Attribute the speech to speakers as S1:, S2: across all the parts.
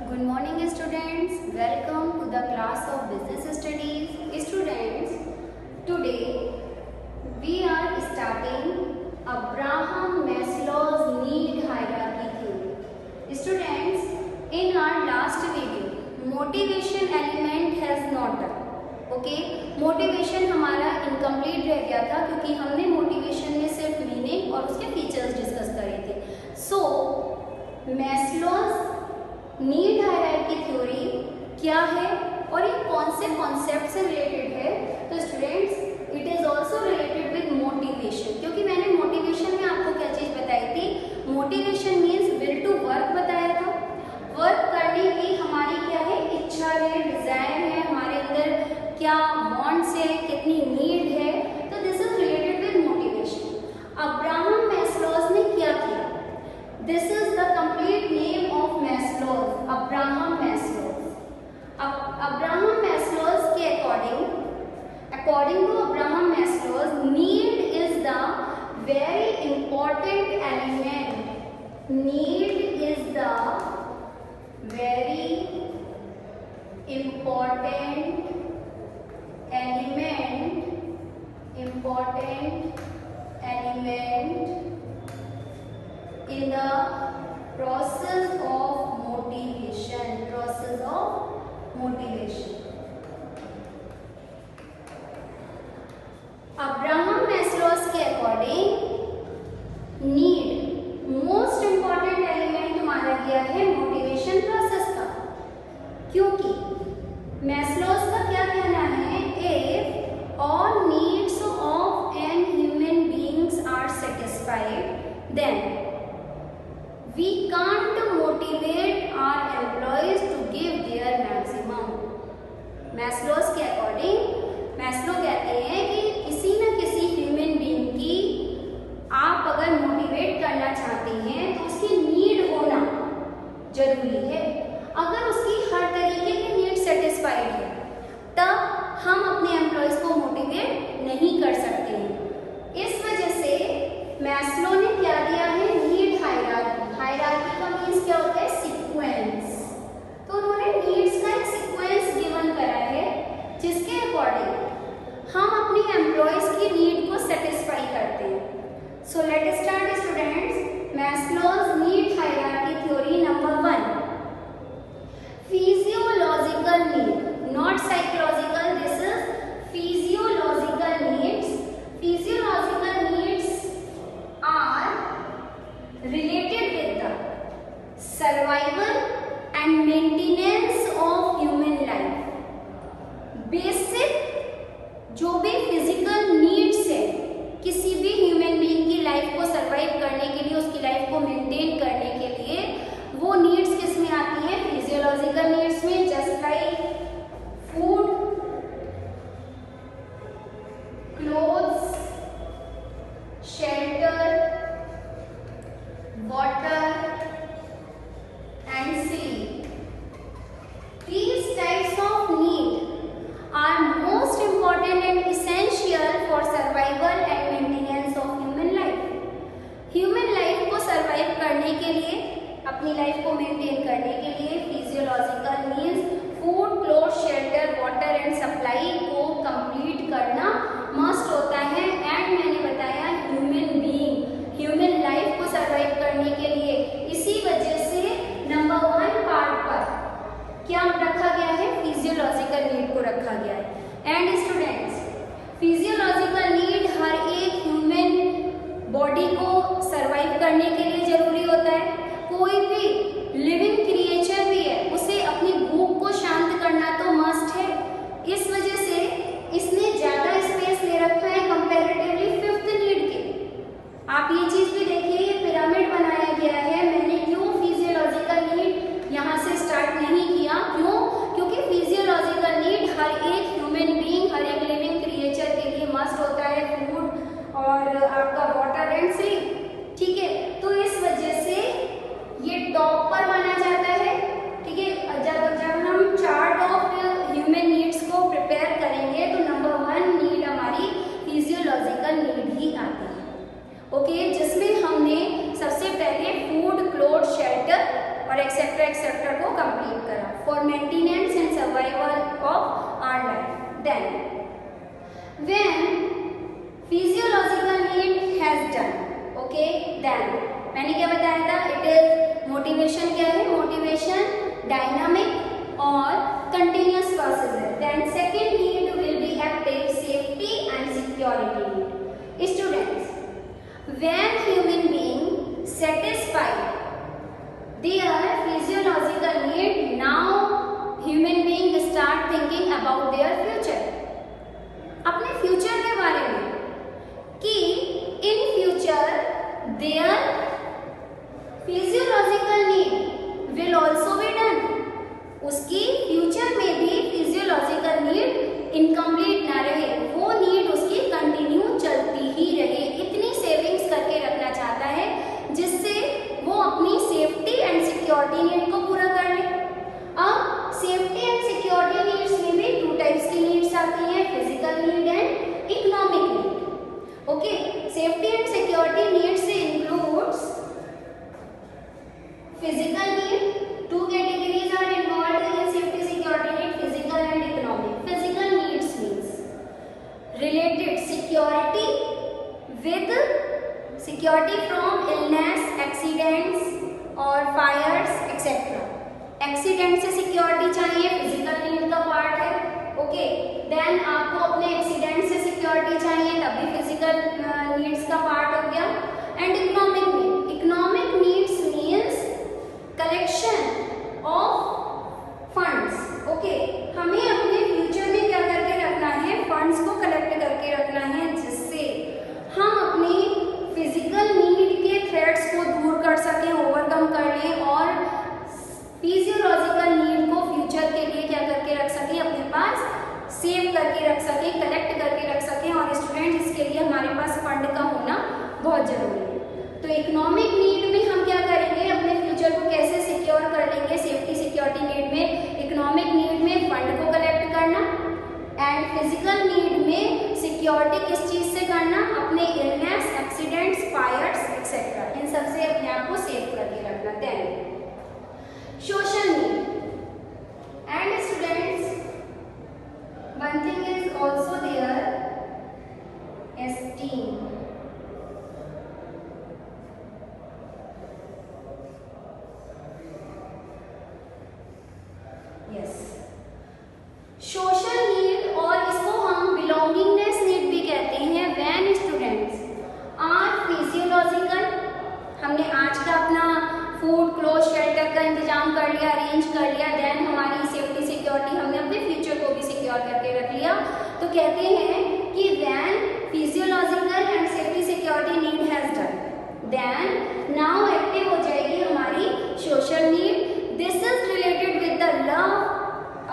S1: Good morning students, welcome to the class of business studies. Students, today we are starting Abraham Maslow's need hierarchy theory. Students, in our last video motivation element has not done. Okay, motivation हमारा incomplete रह गया था क्योंकि हमने motivation में सिर्फ meaning और उसके फीचर्स डिस्कस करे थे. सो मैस्लोज नीड हायरार्की थ्योरी क्या है और ये कौन से कॉन्सेप्ट से रिलेटेड है? तो students, it is also related with motivation, क्योंकि मैंने मोटिवेशन में आपको क्या चीज बताई थी? Motivation means will to work बताया था. वर्क करने की हमारी क्या है? इच्छा है, डिजायर है, हमारे अंदर क्या वांट्स है, कितनी नीड है. तो this is related with motivation. Abraham Maslow's ने क्या किया? This is the complete name of Maslow's, Abraham Maslow's. Abraham Maslow's के according to Abraham Maslow's, need is the very important element. Need is the very important element in the process of motivation. Abraham Maslow's के अकॉर्डिंग need most important element माना गया है motivation process का, क्योंकि Maslow's का क्या कहना है? If all needs of an human beings are satisfied then we can't motivate our employees to give their maximum. Maslow's के अकॉर्डिंग मैस्लो कहते हैं कि किसी न किसी ह्यूमन बीइंग की आप अगर मोटिवेट करना चाहते हैं तो उसकी नीड होना जरूरी है. अगर उसकी हर तरीके की नीड सेटिस्फाइड है तब हम अपने एम्प्लॉयज को मोटिवेट नहीं कर सकते हैं. इस वजह से मैस्लो ने क्या दिया है? Need hierarchy. हायरार्की का मीन्स क्या होता है? सीक्वेंस. तो उन्होंने नीड्स का एक सीक्वेंस गिवन करा है जिसके अकॉर्डिंग हम अपनी एम्प्लॉयज की नीड को सेटिस्फाई करते हैं. So let's start students. Maslow's need hierarchy theory number 1. Physiological need, not psychological. This is physiological needs. Physiological needs are related with the survival and maintenance of human life. Basic जो भी physical needs है किसी भी human being की life को survive करने के लिए, उसकी लाइफ को मेंटेन करने के लिए, वो नीड्स किस में आती हैं? फिजियोलॉजिकल नीड्स में. Just like food, clothes, shelter, water and sleep. These types of need are most important and essential for survival and maintenance of human life. Human life को survive करने के लिए, अपनी लाइफ को मेंटेन करने के लिए physiological needs food, cloth, shelter, water and supply को कंप्लीट करना मस्ट होता है. एंड मैंने बताया ह्यूमन बीइंग, ह्यूमन लाइफ को सर्वाइव करने के लिए. इसी वजह से नंबर 1 पार्ट पर क्या रखा गया है? फिजियोलॉजिकल नीड को रखा गया है. एंड स्टूडेंट्स, फिजियोलॉजिकल नीड हर एक ह्यूमन बॉडी को सरवाइव करने के लिए जरूरी होता है. कोई भी लिविंग क्रिएचर भी है, उसे अपनी भूख को शांत करना तो मस्ट है. इस वजह से इसने ज्यादा स्पेस ले रखा है कंपैरेटिवली 5th नीड के. आप ये चीज भी देखिए, ये पिरामिड बनाया गया है. मैंने क्यों फिजियोलॉजिकल नीड यहाँ से स्टार्ट नहीं किया? क्यों? क्योंकि फिजियोलॉजिकल नीड हर एक ह्यूमन बीइंग, हर एक लिविंग क्रिएचर के लिए मस्ट होता है. फूड और आपका वाटर एंड स्लीप. ठीक है, तो इस एक्सेट्रा को कंप्लीट करा for maintenance and survival of our life. Then when physiological need has done, okay, then मैंने क्या बताया था, इट इज मोटिवेशन क्या है, मोटिवेशन डायनामिक और कंटिन्यूअस प्रोसेस है। Then second need will be active safety and security need. Students, when human being satisfied their physiological need, now human being start thinking about their future, अपने future के बारे में, कि in future their physiological need will also be done, उसकी future में भी physiological need incomplete ना रहे, वो नीड उसकी कंटिन्यू चलती ही रहे। इतनी सेविंग्स करके रखना चाहता है जिससे वो अपनी सेफ्टी एंड सिक्योरिटी नीड को पूरा कर ले। अब सेफ्टी एंड सिक्योरिटी नीड्स में भी टू टाइप्स की नीड्स आती हैं, physical need and economic need. Okay, safety and security needs से includes physical need, two categories are involved in safety security need, physical and economic. Physical needs means related security with security from illness, accidents or fires etc. Accident से security चाहिए, physical need का part है। Okay, then आपको अपने accident से security चाहिए, तभी physical needs का पार्ट हो गया। And economic need, economic needs means collection of funds. Okay, हमें अपने फ्यूचर में क्या करके रखना है, फंड्स को कलेक्ट करके रखना है, जिससे हम अपनी फिजिकल नीड के थ्रेट्स को दूर कर सकें, ओवरकम कर लें और फिजियोलॉजिकल नीड को फ्यूचर के लिए क्या करके रख सकें, अपने पास सेव करके रख सकें, कलेक्ट करके रख सकें। और स्टूडेंट, इसके लिए हमारे पास फंड का होना बहुत जरूरी है। तो इकोनॉमिक नीड में हम क्या करेंगे, अपने फ्यूचर को कैसे सिक्योर कर लेंगे, सेफ्टी सिक्योरिटी नीड में, इकोनॉमिक नीड में फंड को कलेक्ट करना, एंड फिजिकल नीड में सिक्योरिटी किस चीज से करना, अपने इलनेस, एक्सीडेंट्स, फायर्स एक्सेट्रा, इन सब से अपने आप को सेव करके रखना। Then social need, and students one thing is also there, esteem. Social need, और इसको हम बिलोंगिंगनेस नीड भी कहते हैं। व्हेन स्टूडेंट्स आर फिजियोलॉजिकल, हमने आज का अपना फूड, क्लोथ, शेल्टर का इंतजाम कर लिया, अरेंज कर लिया, देन हमारी सेफ्टी सिक्योरिटी हमने अपने फ्यूचर को भी सिक्योर करके रख लिया। तो कहते हैं कि when physiological and safety security need has done, then now active हो जाएगी हमारी social need. This is related with the love,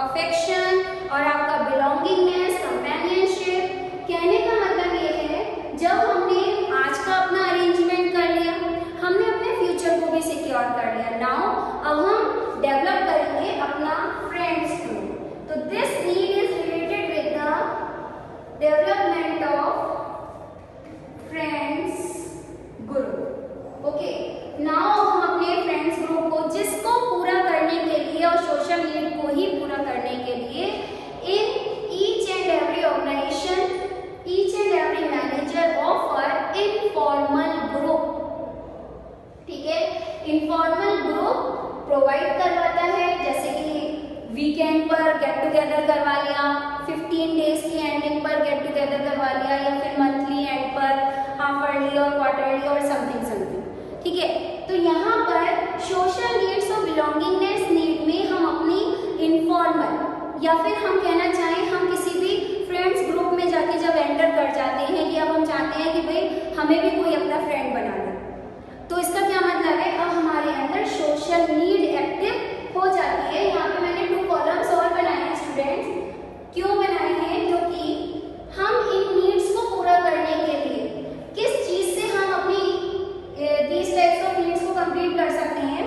S1: affection और आपका बिलोंगिंगनेस, कंपेनियनशिप। कहने का मतलब ये है, जब हमने आज का अपना अरेंजमेंट कर लिया, हमने अपने फ्यूचर को भी सिक्योर कर लिया, नाउ अब हम डेवलप करेंगे अपना फ्रेंड्स ग्रुप। तो this need is related with the development of friends group. Okay, now हम अपने फ्रेंड्स ग्रुप को, जिसको पूरा करने के लिए और सोशल नीड को ही पूरा करने के लिए, in each and every organisation, each and every manager offer informal group. ठीक है, इनफॉर्मल ग्रुप प्रोवाइड करवाता है, जैसे कि वीकेंड पर गेट टुगेदर करवा लिया, 15 डेज की एंडिंग पर गेट टुगेदर करवा लिया, या फिर मंथली एंड पर, हाफ अर्ली और क्वार्टरली और समथिंग समथिंग। ठीक है, तो यहाँ पर सोशल नीड्स और बिलोंगिंगनेस नीड में हम अपनी इनफॉर्मल, या फिर हम कहना चाहें हम किसी भी फ्रेंड्स ग्रुप में जाके जब एंटर कर जाते हैं कि अब हम चाहते हैं कि भाई हमें भी कोई अपना फ्रेंड बना ले, तो इसका क्या मतलब है, अब हमारे अंदर सोशल नीड एक्टिव हो जाती है। यहाँ पे मैंने 2 कॉलम्स और बनाए हैं स्टूडेंट्स। क्यों बनाए हैं, क्योंकि हम इन नीड्स को पूरा करने के लिए किस चीज से हम अपनी these types of needs को कंप्लीट कर सकते हैं।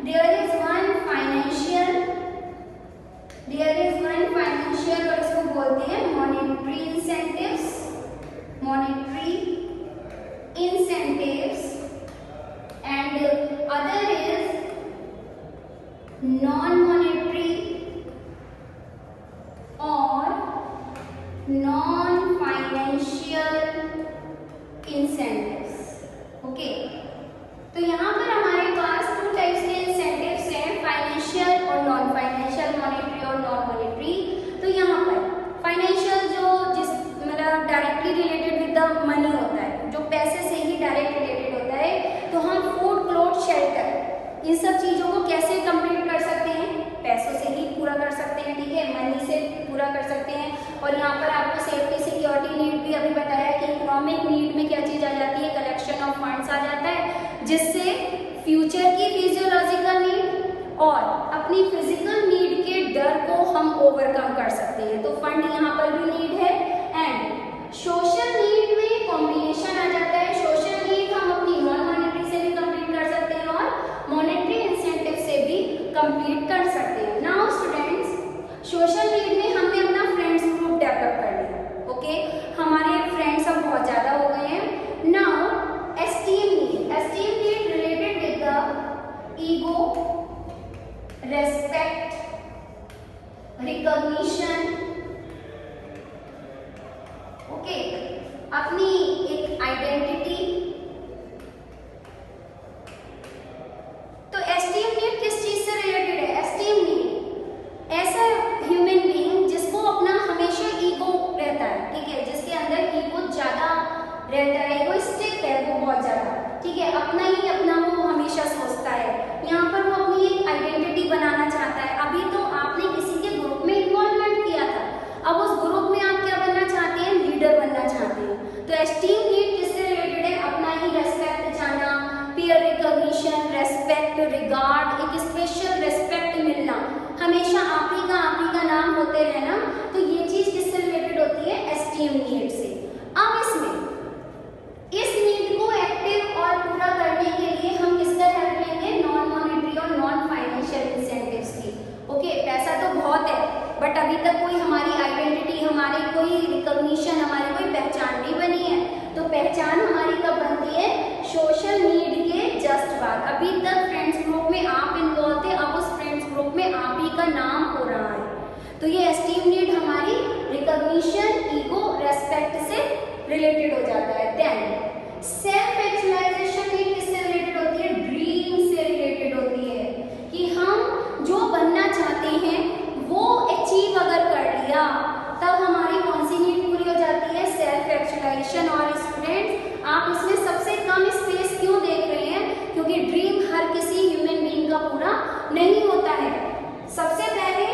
S1: There is one financial, और इसको बोलते हैं monetary incentives, and other is non monetary और नॉन फाइनेंशियल इंसेंटिव्स। ओके, तो यहाँ पर हमारे पास टू टाइप्स के इंसेंटिव्स हैं, फाइनेंशियल और नॉन फाइनेंशियल, मॉनेटरी और नॉन मॉनेटरी। तो यहाँ पर फाइनेंशियल जो जिस मतलब directly related with the money होता है, जो पैसे से ही डायरेक्ट रिलेटेड होता है, तो हम फूड, क्लोथ, शेल्टर, इन सब चीज़ों को कैसे कंप्लीट कर सकते हैं? पैसों से ही पूरा कर सकते हैं, ठीक है, मनी से पूरा कर सकते हैं। और यहाँ पर आपको सेफ्टी सिक्योरिटी नीड भी अभी बताया कि इकोनॉमिक नीड में क्या चीज़ आ जाती है? कलेक्शन ऑफ फंड्स आ जाता है, जिससे फ्यूचर की फिजियोलॉजिकल नीड और अपनी फिजिकल नीड के डर को हम ओवरकम कर सकते हैं। तो फंड यहाँ पर भी नीड है। एंड सोशल नीड में कॉम्बिनेशन आ जाता है, सोशल नीड हम अपनी नॉन मॉनेटरी से भी कंप्लीट कर सकते हैं और मॉनेटरी इंसेंटिव से भी कंप्लीट कर सकते हैं। नाउ स्टूडेंट्स, सोशल नीड में हमने अपना फ्रेंड्स ग्रुप डेवलप कर लिया। ओके, हमारे फ्रेंड्स अब बहुत ज़्यादा हो गए हैं। Now esteem need related with the ego, respect, recognition. Okay, अपनी एक आइडेंटिटी। तो एस्टीम नीड किस चीज से रिलेटेड है? एस्टीम नीड ऐसा ह्यूमन बीइंग जिसको अपना हमेशा ईगो रहता है, ठीक है, जिसके अंदर ईगो ज्यादा रहता है, इगोइस्टिक है वो बहुत ज्यादा, ठीक है, अपना ही अपना वो हमेशा सोचता है। यहाँ पर वो अपनी एक आइडेंटिटी बनाना चाहता है। अभी तो आपने किसी के ग्रुप में इन्वॉल्वमेंट किया था, अब उस ग्रुप में आप क्या बनना चाहते हैं? लीडर बनना चाहते हैं। तो एस्टीम नीड किससे रिलेटेड है? अपना ही रेस्पेक्ट जाना, पीयर रिकॉग्निशन, रेस्पेक्ट, रिगार्ड, एक स्पेशल रेस्पेक्ट मिलना, हमेशा आप ही का नाम होते रहना। तो ये चीज किससे रिलेटेड होती है? एस्टीम नीड से। अब इसमें इस नीड को एक्टिव और पूरा करने के लिए हम किसका हेल्प लेंगे? नॉन मॉनेटरी और नॉन फाइनेंशियल इंसेंटिव्स की। ओके, पैसा तो बहुत है, बट अभी तक कोई हमारी आइडेंटिटी, हमारी कोई रिकॉग्निशन, हमारी कोई पहचान नहीं बनी है। तो पहचान हमारी कब बनती है? सोशल नीड के जस्ट बाद। अभी तक फ्रेंड्स ग्रुप में आप इन्वॉल्व थे, अब उस फ्रेंड्स ग्रुप में आप ही का नाम हो रहा है। तो ये एस्टीम नीड हमारी रिकॉग्निशन, ईगो, रेस्पेक्ट से रिलेटेड हो जाता है। देन सेल्फ एक्चुअलाइजेशन नीड किससे रिलेटेड होती है? ड्रीम से रिलेटेड होती है, कि हम जो बनना चाहते हैं वो अचीव अगर कर लिया तब हमारी कौन सी नीड पूरी हो जाती है? Self actualisation. और स्टूडेंट्स, आप इसमें सबसे कम स्पेस क्यों देख रहे हैं? क्योंकि ड्रीम हर किसी ह्यूमन बीइंग का पूरा नहीं होता है। सबसे पहले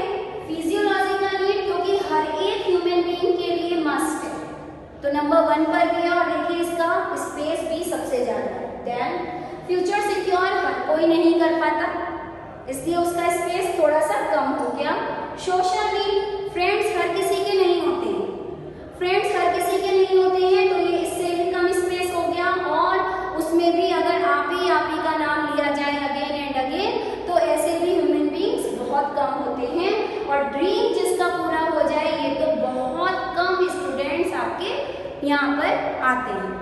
S1: फिजियोलॉजिकल नीड, क्योंकि हर एक ह्यूमन बीइंग के लिए मस्ट है, तो नंबर 1 पर भी है। और देखिए इसका स्पेस भी सबसे ज्यादा है। देन फ्यूचर सिक्योर हर कोई नहीं कर पाता, इसलिए उसका स्पेस थोड़ा सा कम हो गया। सोशल नीड, फ्रेंड्स हर किसी के नहीं होते हैं, तो ये इससे भी कम स्पेस हो गया। और उसमें भी अगर आप ही का नाम लिया जाए अगेन एंड अगेन, तो ऐसे भी ह्यूमन बीइंग्स बहुत कम होते हैं। और ड्रीम जिसका पूरा हो जाए, ये तो बहुत कम स्टूडेंट्स आपके यहाँ पर आते हैं।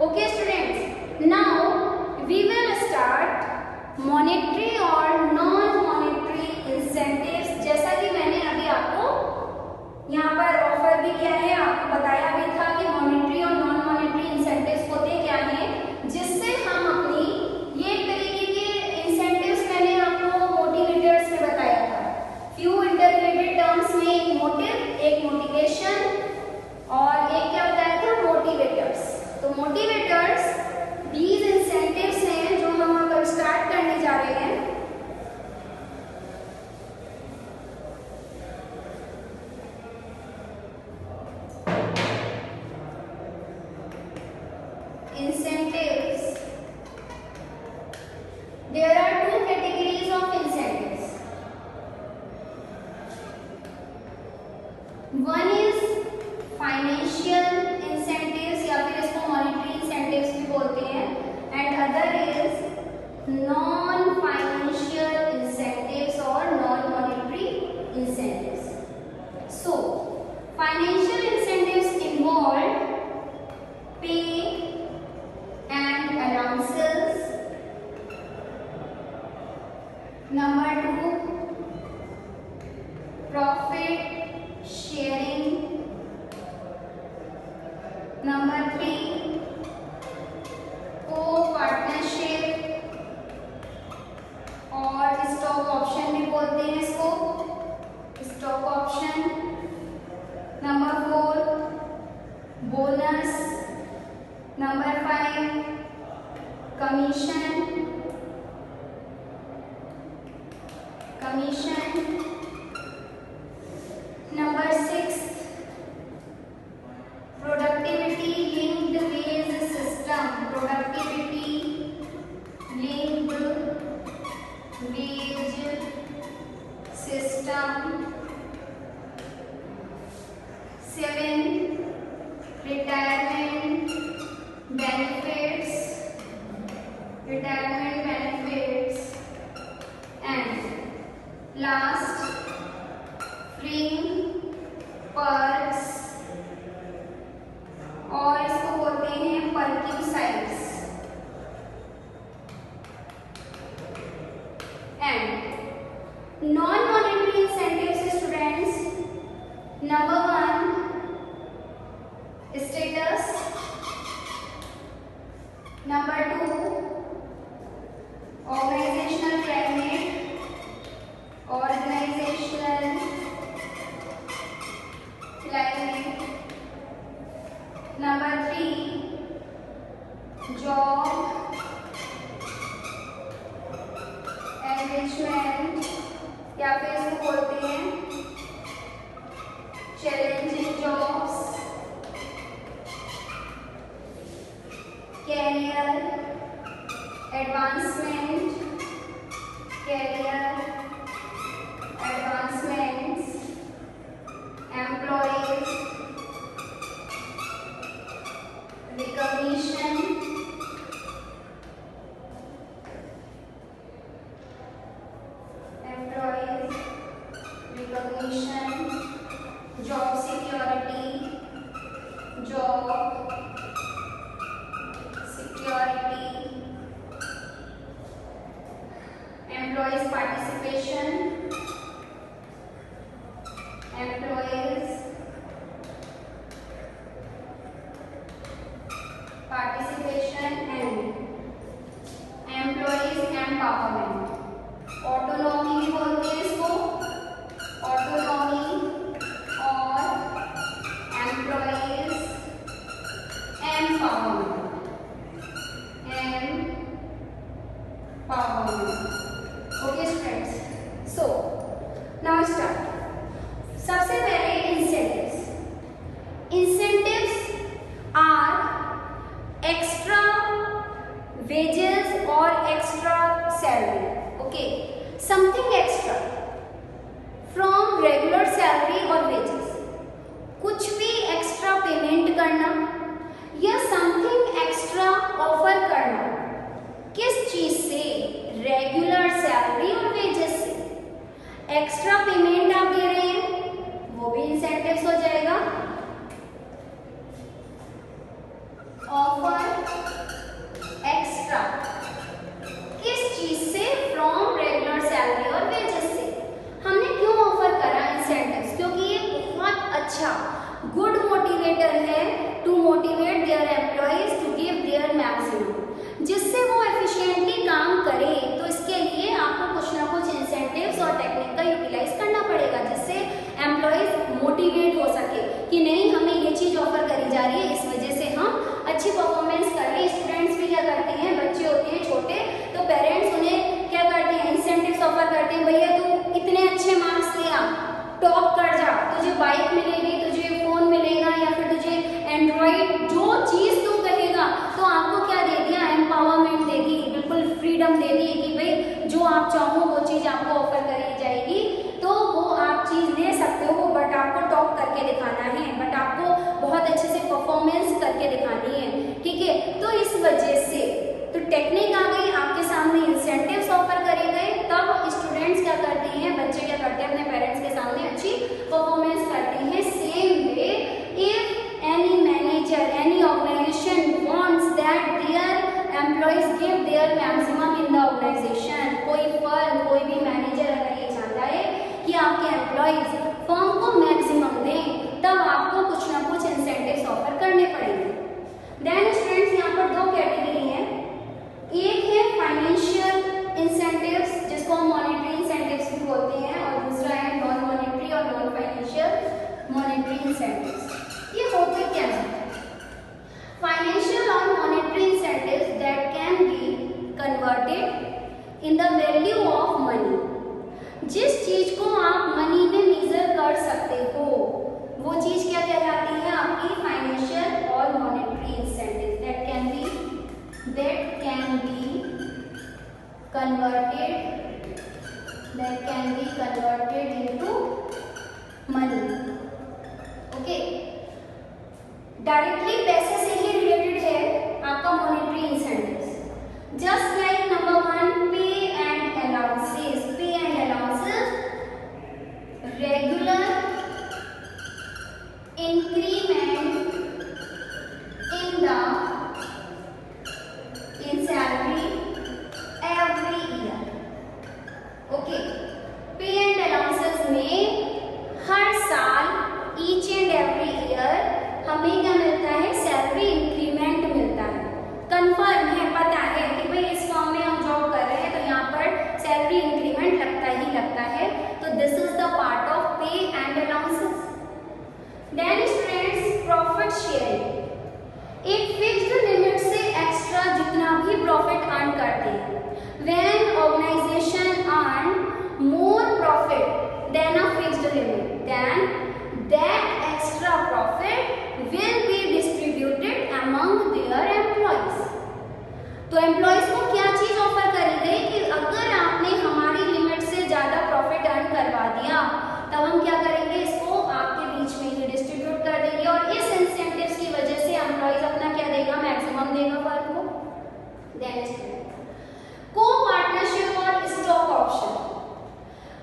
S1: Okay students, now we will start monetary और नॉन मॉनेटरी इंसेंटिव्स। जैसा कि मैंने अभी आपको यहाँ पर ऑफर भी किया है, आपको बताया भी था कि मॉनेटरी और नॉन मॉनेटरी इंसेंटिव्स होते क्या हैं, जिससे हम अपनी ये तरीके के इंसेंटिव्स मैंने आपको मोटिवेटर्स में बताया था। फ्यू इंटररिलेटेड टर्म्स में एक मोटिव, एक मोटिवेशन और एक क्या बताया था? मोटिवेटर्स। तो मोटिवेटर्स दीज इंसेंटिव्स हैं जो हम अब स्टार्ट करने जा रहे हैं। Incentives. There are two categories of incentives. One is financial incentives या फिर इसको monetary incentives भी बोल प्रॉफिट शेयरिंग। नंबर 3 को पार्टनरशिप और स्टॉक ऑप्शन भी बोलते हैं इसको, stock option. Number 4 bonus. Number 5 commission, number 6 productivity linked wage system, productivity linked wage system. 7 retirement benefits, and last fringe perks, और इसको बोलते हैं perquisites. And non monetary incentives students, number 1 status, number 2 organisational climate, number 3 job enrichment, या फिर इसको बोलते हैं challenging jobs, career advancement, employees recognition, job security, employees participation, and employees empowerment. Autonomy भी बोलते हैं इसको, ऑटोनॉमी और employees empowerment. Okay students, so now start. सबसे पहले इंसेंटिव्स आर एक्स्ट्रा वेजेस और extra salary. Okay, something extra from regular salary और wages, कुछ भी एक्स्ट्रा पेमेंट करना या समथिंग एक्स्ट्रा ऑफर करना। किस चीज से? रेगुलर सैलरी और वेजेस से। एक्स्ट्रा पेमेंट आप दे रहे हैं, वो भी इंसेंटिव्स हो जाएगा। ऑफर एक्स्ट्रा किस चीज से? फ्रॉम रेगुलर सैलरी और वेजेस से। हमने क्यों ऑफर करा इंसेंटिव्स? क्योंकि ये बहुत अच्छा गुड मोटिवेटर है to motivate their employees to give their maximum, जिससे वो एफिशिएंटली काम करे। तो इसके लिए आपको कुछ ना कुछ इंसेंटिव्स और टेक्निक का यूटिलाइज करना पड़ेगा, जिससे एम्प्लॉयज मोटिवेट हो सके कि नहीं, हमें ये चीज ऑफर करी जा रही है, इस वजह से हम अच्छी परफॉर्मेंस कर रहे हैं। स्टूडेंट्स भी क्या करते हैं, बच्चे होते हैं छोटे, तो पेरेंट्स उन्हें क्या करते हैं, इंसेंटिव्स ऑफर करते हैं। भैया तू इतने अच्छे मार्क्स ले आ, टॉप कर जा, तुझे बाइक मिलेगी, तुझे फोन मिलेगा, या फिर तुझे एंड्रॉइड, जो चीज तू कहेगा। तो आपको क्या दे दिया, एम्पावरमेंट दे दी, बिल्कुल फ्रीडम दे दी कि भाई जो आप चाहो वो चीज आपको ऑफर करी जाएगी, तो वो आप चीज ले सकते हो, बट आपको टॉप करके दिखाना है, बट आपको बहुत अच्छे से परफॉर्मेंस करके दिखानी है। ठीक है, तो इस वजह से तो टेक्निक आ गई, आपके सामने इंसेंटिव्स ऑफर करे गए, तब स्टूडेंट्स क्या करते हैं, बच्चे क्या करते हैं, अपने पेरेंट्स के सामने अच्छी परफॉर्मेंस करते हैं। Same way if any manager, any organisation wants that their employees give their maximum in the organisation, कोई फर्म, कोई भी मैनेजर अगर ये चाहता है कि आपके एम्प्लॉयज जिस चीज को आप मनी में मेजर कर सकते हो वो चीज क्या कहलाती है? आपकी फाइनेंशियल और monetary incentive that can be converted into money. Okay, directly पैसे से ही रिलेटेड है आपका monetary incentives. Just like number 1 पे एंड अलाउंसेस। पे and allowances regular increment in salary every year। Okay, पे एंड अलाउंसेस में हर साल ईच एंड एवरी ईयर हमें क्या मिलता है? सैलरी इंक्रीमेंट मिलता है। कंफर्म है, पता है कि भाई इस फॉर्म में हम जॉब कर रहे हैं तो यहाँ पर सैलरी इंक्रीमेंट लगता ही लगता है। तो this is the part of pay and allowances. Then students, profit sharing. एक फिक्स्ड लिमिट से एक्स्ट्रा जितना भी प्रॉफिट अर्न करते हैं, when organisation earn more profit than a fixed limit, then that extra profit will be distributed among their employees. तो employees को क्या चीज ऑफर करी गई कि अगर आपने हमारी लिमिट से ज्यादा प्रॉफिट अर्न करवा दिया तब हम क्या करेंगे? इसको आपके बीच में ही डिस्ट्रीब्यूट कर देंगे और इस इंसेंटिव्स की वजह से एम्प्लॉइज अपना क्या देगा? मैक्सिमम देगा फर्म को। देन को पार्टनरशिप और स्टॉक ऑप्शन।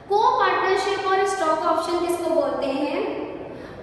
S1: को पार्टनरशिप और स्टॉक ऑप्शन किसको बोलते हैं?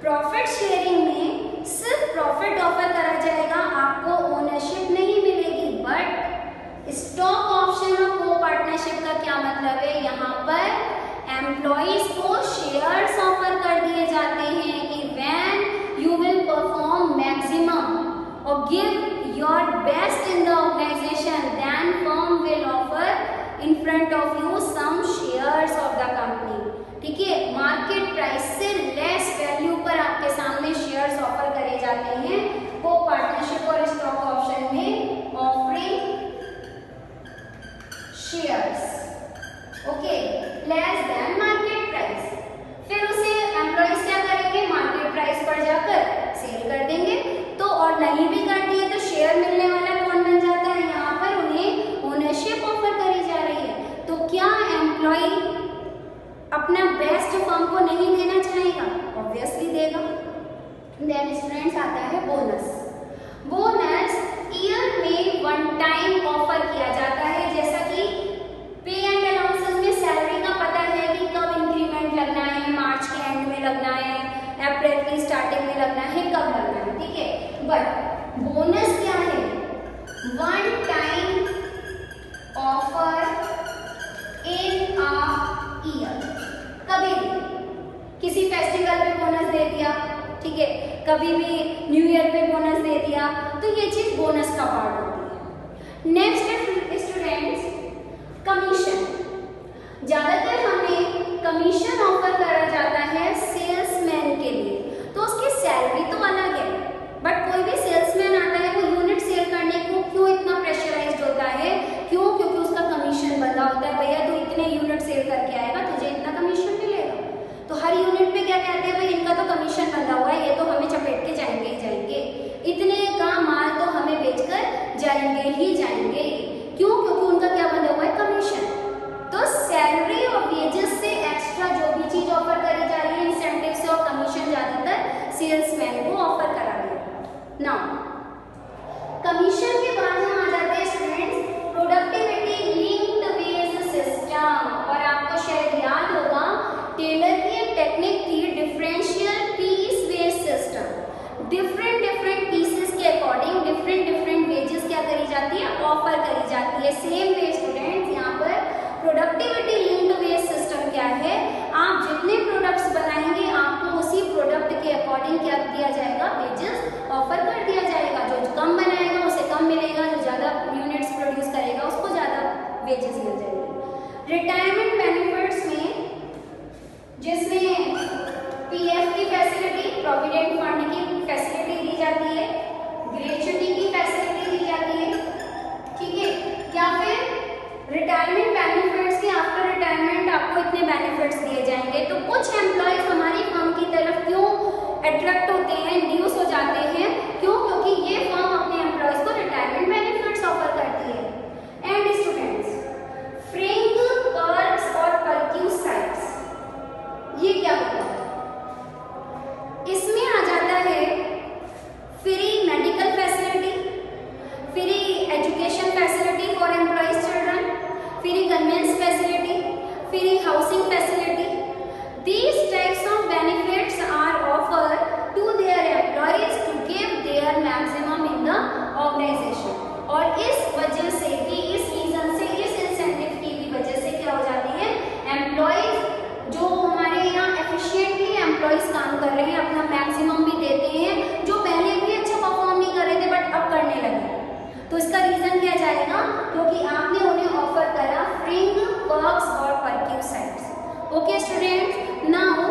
S1: प्रॉफिट शेयरिंग में सिर्फ प्रॉफिट ऑफर करा जाएगा, आपको ओनरशिप नहीं मिलेगी। बट स्टॉक ऑप्शन और को पार्टनरशिप का क्या मतलब है? यहाँ पर एम्प्लॉइज को शेयर्स ऑफर कर दिए जाते हैं कि when you will perform maximum और give your best in the organisation, then firm will offer in front of you some shares of the company. ठीक है, मार्केट प्राइस से लेस वैल्यू पर आपके सामने शेयर्स ऑफर करे जाते हैं। को पार्टनरशिप और स्टॉक ऑप्शन में offering shares okay less than market price. फिर उसे एम्प्लॉइज क्या करेंगे? मार्केट प्राइस पर जाकर सेल कर देंगे। तो और नहीं भी करती है तो शेयर मिलने वाला कौन बन जाता है? यहाँ पर उन्हें ओनरशिप ऑफर करी जा रही है। तो क्या एम्प्लॉय अपना बेस्ट फर्म को नहीं देना चाहेगा? ऑब्वियसली देगा। देन स्टूडेंट्स आता है बोनस। बोनस ईयर में वन टाइम ऑफर किया जाता है। जैसा कि पे एंड अलाउंसेस में सैलरी का पता है कि कब इंक्रीमेंट लगना है, मार्च के एंड में लगना है, अप्रैल की स्टार्टिंग में लगना है, कब लगना है, ठीक है। बट बोनस क्या है? One time offer in a year. कभी भी किसी फेस्टिवल पे बोनस दे दिया, ठीक है, कभी भी न्यू ईयर पे बोनस दे दिया, तो ये चीज बोनस का पार्ट होती है। Next students, commission. ज्यादातर हमें कमीशन ऑफर करा जाता है सेल्समैन के लिए, तो उसकी सैलरी तो अलग है। बट कोई भी सेल्समैन आता है वो यूनिट सेल करने को क्यों इतना प्रेशराइज्ड होता है? क्यों? क्योंकि उसका कमीशन बंधा होता है। भैया तू इतने यूनिट सेल करके आएगा, तुझे इतना कमीशन मिलेगा। तो हर यूनिट पे क्या कहते हैं? भाई इनका तो कमीशन बंधा हुआ है, ये तो हमें चपेट के जाएंगे ही जाएंगे, इतने का माल तो हमें बेचकर जाएंगे ही जाएंगे। क्यों? क्योंकि उनका क्या बंधा हुआ है? कमीशन। तो सैलरी और वेजेस से एक्स्ट्रा जो भी चीज ऑफर करी जा रही है इंसेंटिव से, और कमीशन ज्यादातर सेल्समैन को ऑफर करा गया। नाउ कमीशन के बाद हम आ जाते हैं students productivity linked wage system. और आपको शायद याद होगा टेलर की एक टेक्निक थी differential piece wage system. Different pieces के अकॉर्डिंग डिफरेंट वेजेस क्या करी जाती है? ऑफर करी जाती है। सेम वे स्टूडेंट्स यहाँ पर प्रोडक्टिविटी लिंक्ड वेज सिस्टम क्या है? आप जितने प्रोडक्ट्स बनाएंगे आपको उसी प्रोडक्ट के अकॉर्डिंग क्या दिया जाएगा? वेजेस ऑफर कर दिया जाएगा। जो कम बनाएगा उसे कम मिलेगा, जो ज्यादा यूनिट्स प्रोड्यूस करेगा उसको ज्यादा वेजेस मिल जाएंगे। रिटायरमेंट बेनिफिट्स में जिसमें पीएफ की फैसिलिटी, प्रोविडेंट फंड की फैसिलिटी दी जाती है, ग्रेच्युटी की फैसिलिटी दी जाती है, ठीक है, या फिर Okay students, now